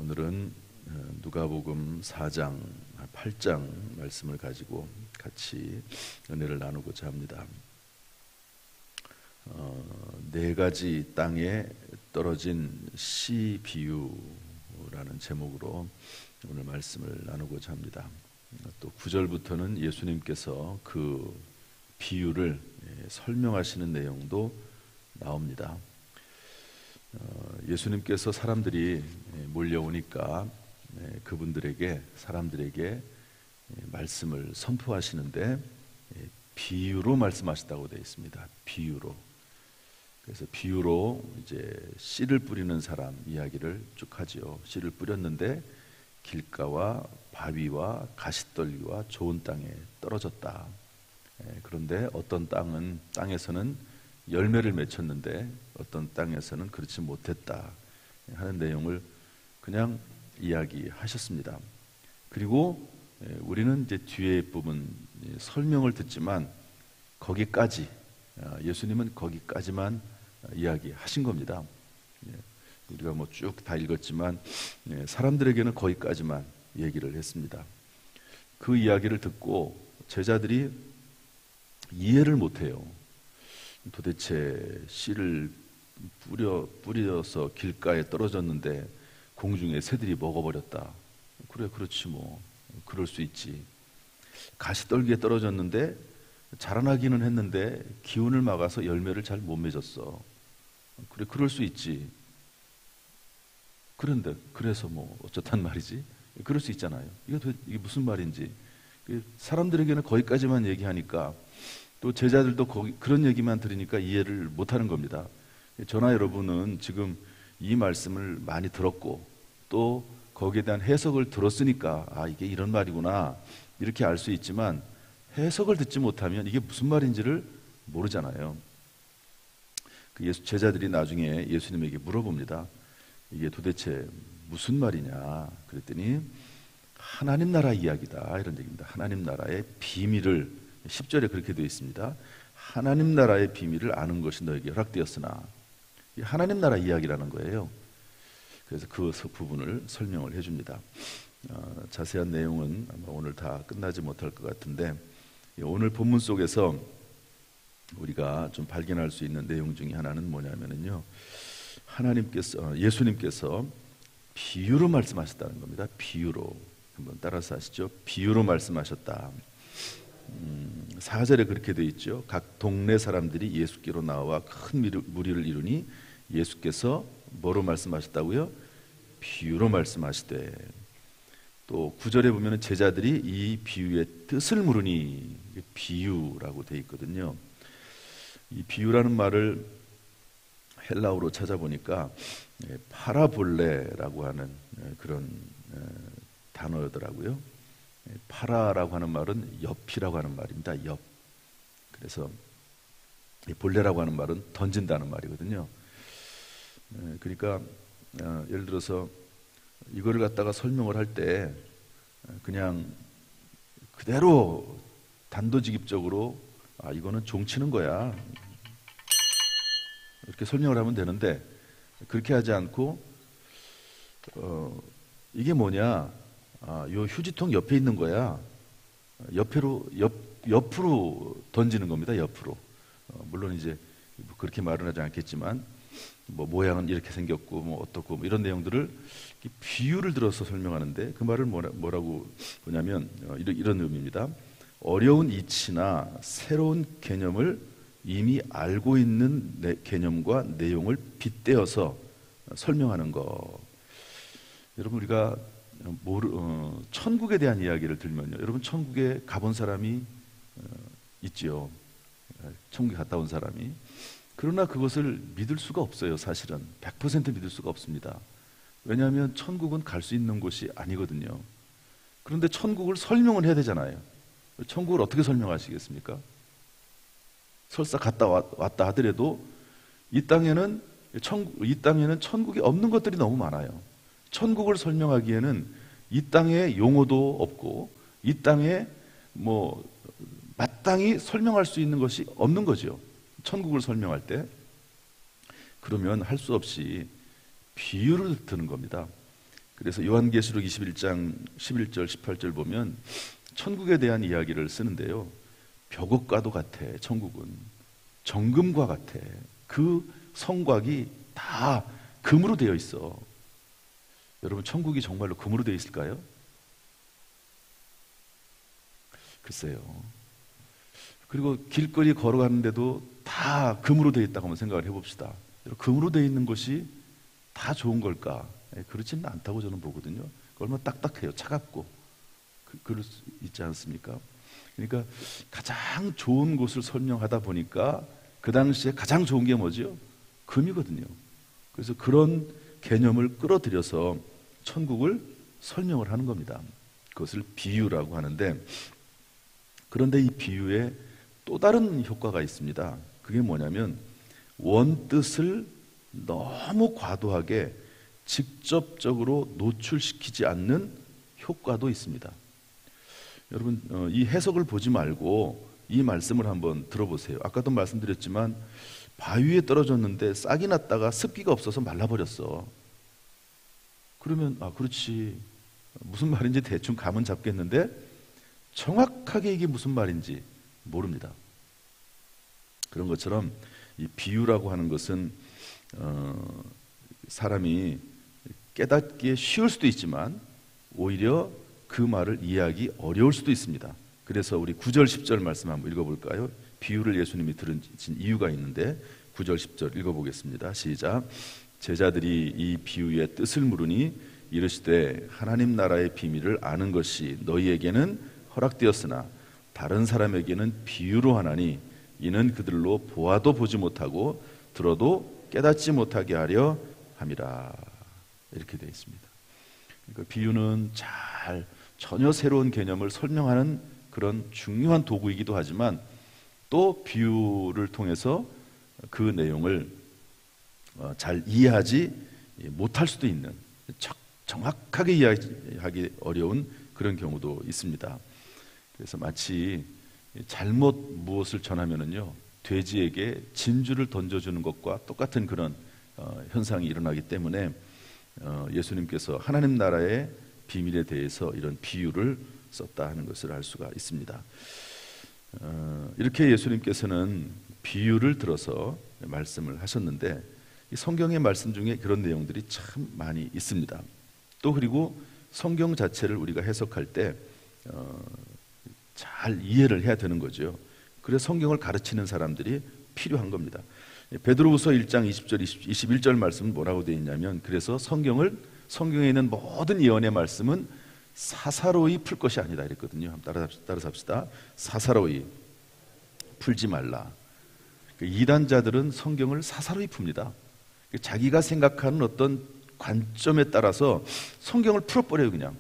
오늘은 누가복음 4장, 8장 말씀을 가지고 같이 은혜를 나누고자 합니다. 네 가지 땅에 떨어진 씨 비유라는 제목으로 오늘 말씀을 나누고자 합니다. 또 9절부터는 예수님께서 그 비유를 설명하시는 내용도 나옵니다. 예수님께서 사람들이 몰려오니까 사람들에게 말씀을 선포하시는데 비유로 말씀하셨다고 되어 있습니다. 비유로. 그래서 비유로 이제 씨를 뿌리는 사람 이야기를 쭉 하지요. 씨를 뿌렸는데 길가와 바위와 가시떨기와 좋은 땅에 떨어졌다. 그런데 어떤 땅에서는 열매를 맺혔는데 어떤 땅에서는 그렇지 못했다 하는 내용을 그냥 이야기하셨습니다. 그리고 우리는 이제 뒤에 부분 설명을 듣지만 거기까지 예수님은 거기까지만 이야기하신 겁니다. 우리가 뭐 쭉 다 읽었지만 사람들에게는 거기까지만 얘기를 했습니다. 그 이야기를 듣고 제자들이 이해를 못해요. 도대체 씨를 뿌려서 길가에 떨어졌는데 공중에 새들이 먹어버렸다. 그래, 그렇지 뭐. 그럴 수 있지. 가시떨기에 떨어졌는데 자라나기는 했는데 기운을 막아서 열매를 잘 못 맺었어. 그래, 그럴 수 있지. 그런데 그래서 뭐 어쩌단 말이지? 그럴 수 있잖아요. 이게 무슨 말인지. 사람들에게는 거기까지만 얘기하니까 또 제자들도 그런 얘기만 들으니까 이해를 못하는 겁니다. 저나 여러분은 지금 이 말씀을 많이 들었고 또 거기에 대한 해석을 들었으니까 이게 이런 말이구나 이렇게 알 수 있지만 해석을 듣지 못하면 이게 무슨 말인지를 모르잖아요. 제자들이 나중에 예수님에게 물어봅니다. 이게 도대체 무슨 말이냐 그랬더니 하나님 나라 이야기다 이런 얘기입니다. 하나님 나라의 비밀을 10절에 그렇게 되어 있습니다. 하나님 나라의 비밀을 아는 것이 너에게 허락되었으나 하나님 나라 이야기라는 거예요. 그래서 그 부분을 설명을 해줍니다. 자세한 내용은 아마 오늘 다 끝나지 못할 것 같은데 오늘 본문 속에서 우리가 좀 발견할 수 있는 내용 중에 하나는 뭐냐면요, 예수님께서 비유로 말씀하셨다는 겁니다. 비유로. 한번 따라서 하시죠. 비유로 말씀하셨다. 4절에 그렇게 되어 있죠. 각 동네 사람들이 예수께로 나와 큰 무리를 이루니 예수께서 뭐로 말씀하셨다고요? 비유로 말씀하시되. 또 9절에 보면 제자들이 이 비유의 뜻을 물으니 비유라고 되어 있거든요. 이 비유라는 말을 헬라어로 찾아보니까 파라볼레라고 하는 그런 단어더라고요. 파라라고 하는 말은 옆이라고 하는 말입니다. 옆. 그래서 볼레라고 하는 말은 던진다는 말이거든요. 그러니까 예를 들어서 이거를 갖다가 설명을 할 때 그냥 그대로 단도직입적으로 이거는 종치는 거야 이렇게 설명을 하면 되는데 그렇게 하지 않고 이게 뭐냐, 요 휴지통 옆에 있는 거야. 옆으로 던지는 겁니다. 옆으로. 물론 이제 그렇게 말은 하지 않겠지만 뭐 모양은 이렇게 생겼고 뭐 어떻고 뭐 이런 내용들을 비유를 들어서 설명하는데 그 말을 뭐라고 보냐면 이런 의미입니다. 어려운 이치나 새로운 개념을 이미 알고 있는 개념과 내용을 빗대어서 설명하는 거. 여러분 우리가 천국에 대한 이야기를 들면요, 여러분 천국에 가본 사람이 있지요. 천국에 갔다 온 사람이. 그러나 그것을 믿을 수가 없어요. 사실은 100% 믿을 수가 없습니다. 왜냐하면 천국은 갈 수 있는 곳이 아니거든요. 그런데 천국을 설명을 해야 되잖아요. 천국을 어떻게 설명하시겠습니까? 설사 갔다 왔다 하더라도 이 땅에는 천국이 없는 것들이 너무 많아요. 천국을 설명하기에는 이 땅에 용어도 없고 이 땅에 뭐 마땅히 설명할 수 있는 것이 없는 거죠. 천국을 설명할 때. 그러면 할 수 없이 비유를 드는 겁니다. 그래서 요한계시록 21장 11절 18절 보면 천국에 대한 이야기를 쓰는데요. 벽옥과도 같아. 천국은 정금과 같아. 그 성곽이 다 금으로 되어 있어. 여러분, 천국이 정말로 금으로 되어 있을까요? 글쎄요. 그리고 길거리 걸어가는데도 다 금으로 되어 있다고 한번 생각을 해봅시다. 금으로 되어 있는 것이 다 좋은 걸까? 그렇지는 않다고 저는 보거든요. 얼마나 딱딱해요. 차갑고. 그럴 수 있지 않습니까? 그러니까 가장 좋은 곳을 설명하다 보니까 그 당시에 가장 좋은 게 뭐죠? 금이거든요. 그래서 그런 개념을 끌어들여서 천국을 설명을 하는 겁니다. 그것을 비유라고 하는데, 그런데 이 비유에 또 다른 효과가 있습니다. 그게 뭐냐면 원뜻을 너무 과도하게 직접적으로 노출시키지 않는 효과도 있습니다. 여러분, 이 해석을 보지 말고 이 말씀을 한번 들어보세요. 아까도 말씀드렸지만 바위에 떨어졌는데 싹이 났다가 습기가 없어서 말라버렸어. 그러면 그렇지, 무슨 말인지 대충 감은 잡겠는데 정확하게 이게 무슨 말인지 모릅니다. 그런 것처럼 이 비유라고 하는 것은 사람이 깨닫기에 쉬울 수도 있지만 오히려 그 말을 이해하기 어려울 수도 있습니다. 그래서 우리 9절 10절 말씀 한번 읽어볼까요? 비유를 예수님이 들은 이유가 있는데 9절 10절 읽어보겠습니다. 시작. 제자들이 이 비유의 뜻을 물으니 이르시되 하나님 나라의 비밀을 아는 것이 너희에게는 허락되었으나 다른 사람에게는 비유로 하나니 이는 그들로 보아도 보지 못하고 들어도 깨닫지 못하게 하려 함이라. 이렇게 되어 있습니다. 그러니까 비유는 전혀 새로운 개념을 설명하는 그런 중요한 도구이기도 하지만 또 비유를 통해서 그 내용을 잘 이해하지 못할 수도 있는, 정확하게 이해하기 어려운 그런 경우도 있습니다. 그래서 마치 잘못 무엇을 전하면은요, 돼지에게 진주를 던져주는 것과 똑같은 그런 현상이 일어나기 때문에 예수님께서 하나님 나라의 비밀에 대해서 이런 비유를 썼다 하는 것을 알 수가 있습니다. 이렇게 예수님께서는 비유를 들어서 말씀을 하셨는데 이 성경의 말씀 중에 그런 내용들이 참 많이 있습니다. 또 그리고 성경 자체를 우리가 해석할 때 잘 이해를 해야 되는 거죠. 그래서 성경을 가르치는 사람들이 필요한 겁니다. 베드로후서 1장 20절 21절 말씀은 뭐라고 되어 있냐면, 그래서 성경에 있는 모든 예언의 말씀은 사사로이 풀 것이 아니다 이랬거든요. 한번 따라서 합시다. 사사로이 풀지 말라. 이단자들은 성경을 사사로이 풉니다. 자기가 생각하는 어떤 관점에 따라서 성경을 풀어버려요. 그냥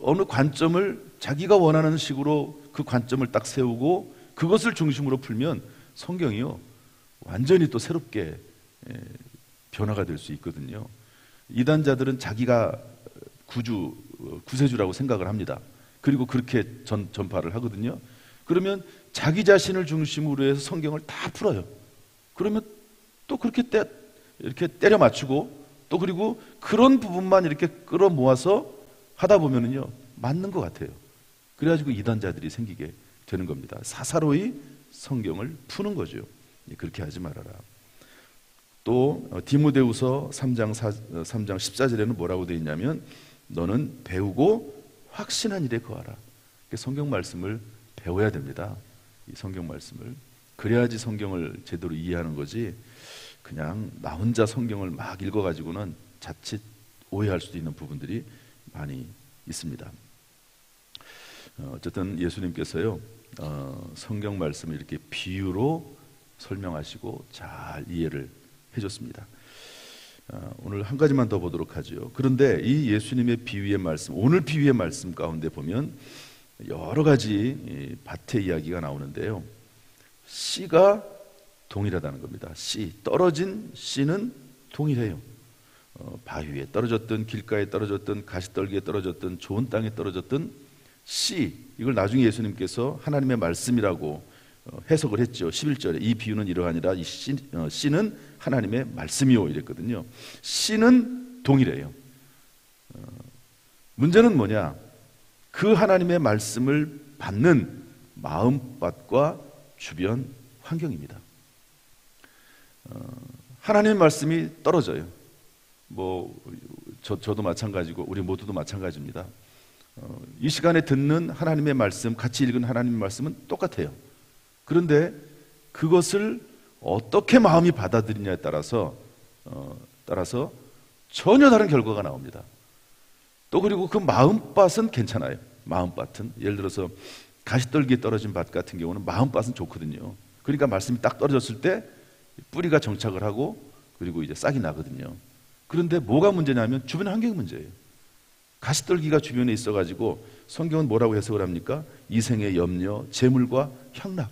어느 관점을 자기가 원하는 식으로 그 관점을 딱 세우고 그것을 중심으로 풀면 성경이요 완전히 또 새롭게 변화가 될 수 있거든요. 이단자들은 자기가 구세주라고 생각을 합니다. 그리고 그렇게 전파를 하거든요. 그러면 자기 자신을 중심으로 해서 성경을 다 풀어요. 그러면 또 그렇게 이렇게 때려 맞추고 또 그리고 그런 부분만 이렇게 끌어모아서 하다 보면은요 맞는 것 같아요. 그래가지고 이단자들이 생기게 되는 겁니다. 사사로이 성경을 푸는 거죠. 그렇게 하지 말아라. 또 디모데후서 3장 14절에는 뭐라고 되어 있냐면 너는 배우고 확신한 일에 거하라. 성경 말씀을 배워야 됩니다. 이 성경 말씀을. 그래야지 성경을 제대로 이해하는 거지 그냥 나 혼자 성경을 막 읽어가지고는 자칫 오해할 수도 있는 부분들이 많이 있습니다. 어쨌든 예수님께서요 성경 말씀을 이렇게 비유로 설명하시고 잘 이해를 해줬습니다. 오늘 한 가지만 더 보도록 하죠. 그런데 이 예수님의 비유의 말씀, 오늘 비유의 말씀 가운데 보면 여러 가지 밭의 이야기가 나오는데요. 씨가 동일하다는 겁니다. 씨, 떨어진 씨는 동일해요. 바위에 떨어졌든 길가에 떨어졌든 가시떨기에 떨어졌든 좋은 땅에 떨어졌든 씨, 이걸 나중에 예수님께서 하나님의 말씀이라고 해석을 했죠. 11절에 이 비유는 이러하니라 이 씨는 하나님의 말씀이요 이랬거든요. 씨는 동일해요. 문제는 뭐냐? 그 하나님의 말씀을 받는 마음밭과 주변 환경입니다. 하나님의 말씀이 떨어져요. 저도 마찬가지고 우리 모두도 마찬가지입니다. 이 시간에 듣는 하나님의 말씀, 같이 읽은 하나님의 말씀은 똑같아요. 그런데 그것을 어떻게 마음이 받아들이냐에 따라서 전혀 다른 결과가 나옵니다. 또 그리고 그 마음밭은 괜찮아요. 마음밭은 예를 들어서 가시떨기에 떨어진 밭 같은 경우는 마음밭은 좋거든요. 그러니까 말씀이 딱 떨어졌을 때 뿌리가 정착을 하고 그리고 이제 싹이 나거든요. 그런데 뭐가 문제냐면 주변 환경이 문제예요. 가시떨기가 주변에 있어가지고 성경은 뭐라고 해석을 합니까? 이생의 염려, 재물과 향락.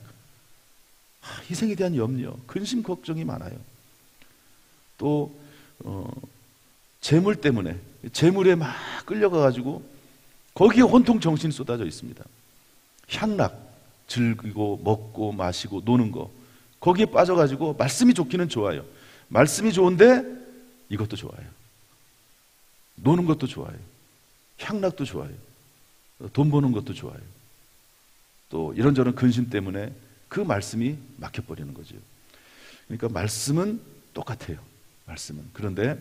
희생에 대한 염려, 근심 걱정이 많아요. 또 재물 때문에 재물에 막 끌려가가지고 거기에 온통 정신이 쏟아져 있습니다. 향락, 즐기고 먹고 마시고 노는 거 거기에 빠져가지고 말씀이 좋기는 좋아요. 말씀이 좋은데 이것도 좋아요. 노는 것도 좋아요. 향락도 좋아요. 돈 버는 것도 좋아요. 또 이런저런 근심 때문에 그 말씀이 막혀버리는 거죠. 그러니까 말씀은 똑같아요. 말씀은. 그런데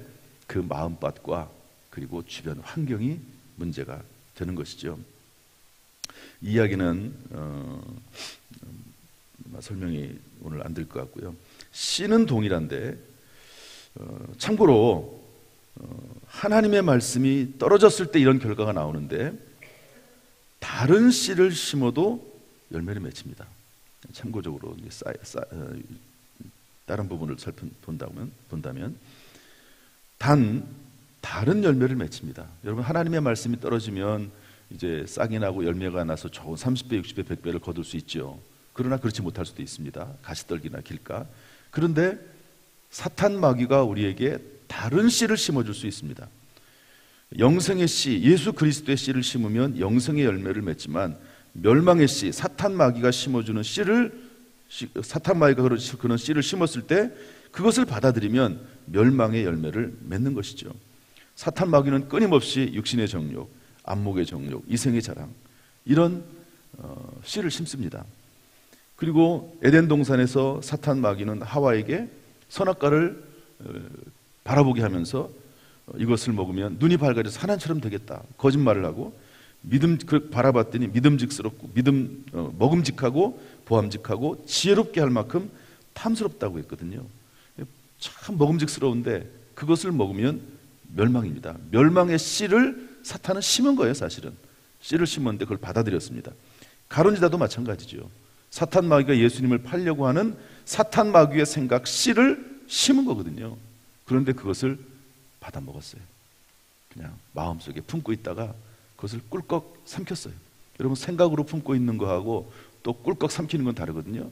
그 마음밭과 그리고 주변 환경이 문제가 되는 것이죠. 이 이야기는 설명이 오늘 안 될 것 같고요. 씨는 동일한데 참고로 하나님의 말씀이 떨어졌을 때 이런 결과가 나오는데 다른 씨를 심어도 열매를 맺습니다. 참고적으로 다른 부분을 본다면 다른 열매를 맺습니다. 여러분 하나님의 말씀이 떨어지면 이제 싹이 나고 열매가 나서 좋은 30배, 60배, 100배를 거둘 수 있죠. 그러나 그렇지 못할 수도 있습니다. 가시떨기나 길가. 그런데 사탄 마귀가 우리에게 다른 씨를 심어줄 수 있습니다. 영생의 씨, 예수 그리스도의 씨를 심으면 영생의 열매를 맺지만 멸망의 씨, 사탄 마귀가 심어주는 씨를 사탄 마귀가 그런 씨를 심었을 때 그것을 받아들이면 멸망의 열매를 맺는 것이죠. 사탄 마귀는 끊임없이 육신의 정욕, 안목의 정욕, 이생의 자랑 이런 씨를 심습니다. 그리고 에덴 동산에서 사탄 마귀는 하와에게 선악과를 바라보게 하면서 이것을 먹으면 눈이 밝아져서 하나님처럼 되겠다 거짓말을 하고 바라봤더니 믿음직스럽고 먹음직하고 보암직하고 지혜롭게 할 만큼 탐스럽다고 했거든요. 참 먹음직스러운데 그것을 먹으면 멸망입니다. 멸망의 씨를 사탄은 심은 거예요. 사실은 씨를 심었는데 그걸 받아들였습니다. 가룟유다도 마찬가지죠. 사탄 마귀가 예수님을 팔려고 하는 사탄 마귀의 생각 씨를 심은 거거든요. 그런데 그것을 받아 먹었어요. 그냥 마음속에 품고 있다가 그것을 꿀꺽 삼켰어요. 여러분 생각으로 품고 있는 거하고 또 꿀꺽 삼키는 건 다르거든요.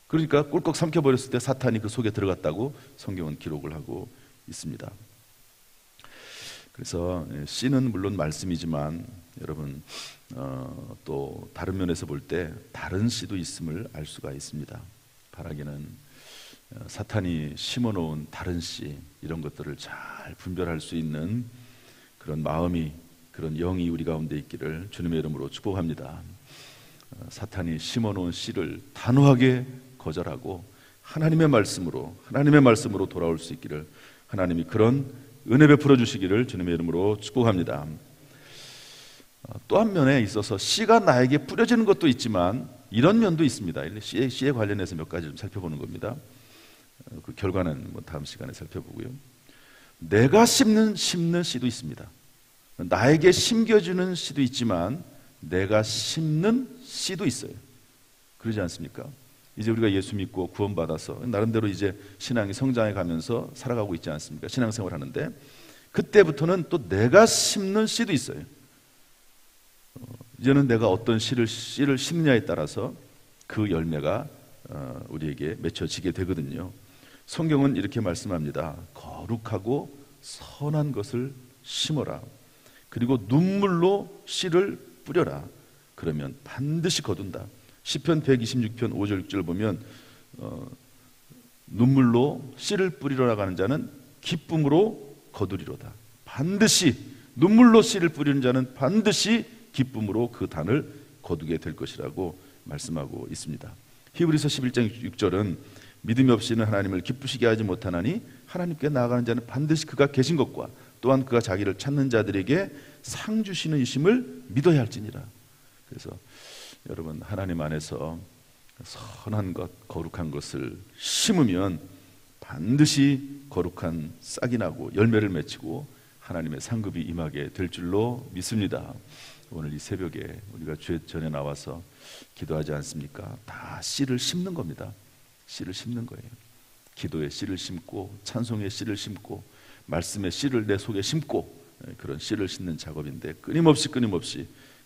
그러니까 꿀꺽 삼켜버렸을 때 사탄이 그 속에 들어갔다고 성경은 기록을 하고 있습니다. 그래서 씨는 물론 말씀이지만 여러분 또 다른 면에서 볼 때 다른 씨도 있음을 알 수가 있습니다. 바라기는 사탄이 심어놓은 다른 씨 이런 것들을 잘 분별할 수 있는 그런 마음이 그런 영이 우리 가운데 있기를 주님의 이름으로 축복합니다. 사탄이 심어놓은 씨를 단호하게 거절하고 하나님의 말씀으로 돌아올 수 있기를 하나님이 그런 은혜 베풀어 주시기를 주님의 이름으로 축복합니다. 또 한 면에 있어서 씨가 나에게 뿌려지는 것도 있지만 이런 면도 있습니다. 씨에 관련해서 몇 가지 좀 살펴보는 겁니다. 그 결과는 다음 시간에 살펴보고요. 내가 심는 씨도 있습니다. 나에게 심겨주는 씨도 있지만 내가 심는 씨도 있어요. 그러지 않습니까? 이제 우리가 예수 믿고 구원받아서 나름대로 이제 신앙이 성장해 가면서 살아가고 있지 않습니까? 신앙생활 하는데 그때부터는 또 내가 심는 씨도 있어요. 이제는 내가 어떤 씨를 심느냐에 따라서 그 열매가 우리에게 맺혀지게 되거든요. 성경은 이렇게 말씀합니다. 거룩하고 선한 것을 심어라. 그리고 눈물로 씨를 뿌려라. 그러면 반드시 거둔다. 시편 126편 5절 6절 보면 눈물로 씨를 뿌리러 나가는 자는 기쁨으로 거두리로다. 반드시 눈물로 씨를 뿌리는 자는 반드시 기쁨으로 그 단을 거두게 될 것이라고 말씀하고 있습니다. 히브리서 11장 6절은 믿음이 없이는 하나님을 기쁘시게 하지 못하나니 하나님께 나아가는 자는 반드시 그가 계신 것과 또한 그가 자기를 찾는 자들에게 상 주시는 이심을 믿어야 할지니라. 그래서 여러분, 하나님 안에서 선한 것, 거룩한 것을 심으면 반드시 거룩한 싹이 나고 열매를 맺히고 하나님의 상급이 임하게 될 줄로 믿습니다. 오늘 이 새벽에 우리가 주의 전에 나와서 기도하지 않습니까? 다 씨를 심는 겁니다. 씨를 심는 거예요. 기도의 씨를 심고 찬송의 씨를 심고 말씀의 씨를 내 속에 심고, 그런 씨를 심는 작업인데 끊임없이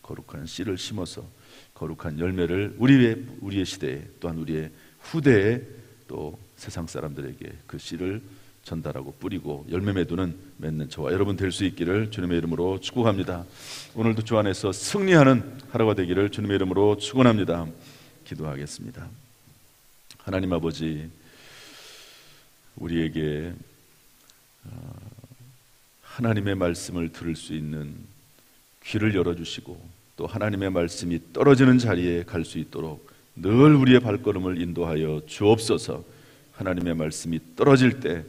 거룩한 씨를 심어서 거룩한 열매를 우리의 시대에, 또한 우리의 후대에, 또 세상 사람들에게 그 씨를 전달하고 뿌리고 열매 맺는 저와 여러분 될 수 있기를 주님의 이름으로 축복합니다. 오늘도 주 안에서 승리하는 하루가 되기를 주님의 이름으로 축원합니다. 기도하겠습니다. 하나님 아버지, 우리에게 하나님의 말씀을 들을 수 있는 귀를 열어주시고 또 하나님의 말씀이 떨어지는 자리에 갈 수 있도록 늘 우리의 발걸음을 인도하여 주옵소서. 하나님의 말씀이 떨어질 때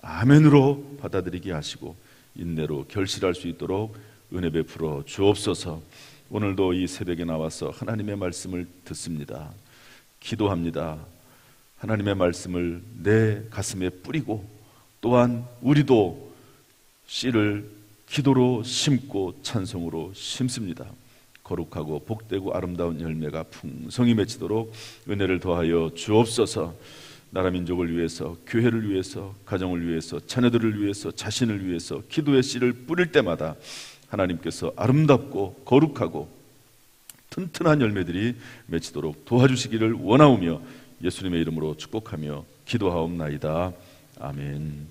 아멘으로 받아들이게 하시고 인내로 결실할 수 있도록 은혜 베풀어 주옵소서. 오늘도 이 새벽에 나와서 하나님의 말씀을 듣습니다. 기도합니다. 하나님의 말씀을 내 가슴에 뿌리고 또한 우리도 씨를 기도로 심고 찬송으로 심습니다. 거룩하고 복되고 아름다운 열매가 풍성히 맺히도록 은혜를 더하여 주옵소서. 나라 민족을 위해서, 교회를 위해서, 가정을 위해서, 자녀들을 위해서, 자신을 위해서 기도의 씨를 뿌릴 때마다 하나님께서 아름답고 거룩하고 튼튼한 열매들이 맺히도록 도와주시기를 원하오며 예수님의 이름으로 축복하며 기도하옵나이다. 아멘.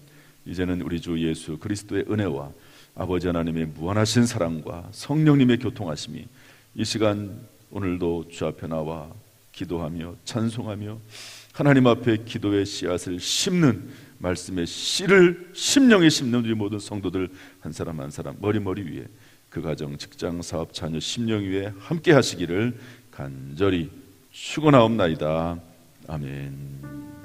이제는 우리 주 예수 그리스도의 은혜와 아버지 하나님의 무한하신 사랑과 성령님의 교통하심이 이 시간 오늘도 주 앞에 나와 기도하며 찬송하며 하나님 앞에 기도의 씨앗을 심는 말씀의 씨를 심령에 심는 우리 모든 성도들 한 사람 한 사람 머리 위에, 그 가정, 직장, 사업, 자녀, 심령 위에 함께 하시기를 간절히 축원하옵나이다. 아멘.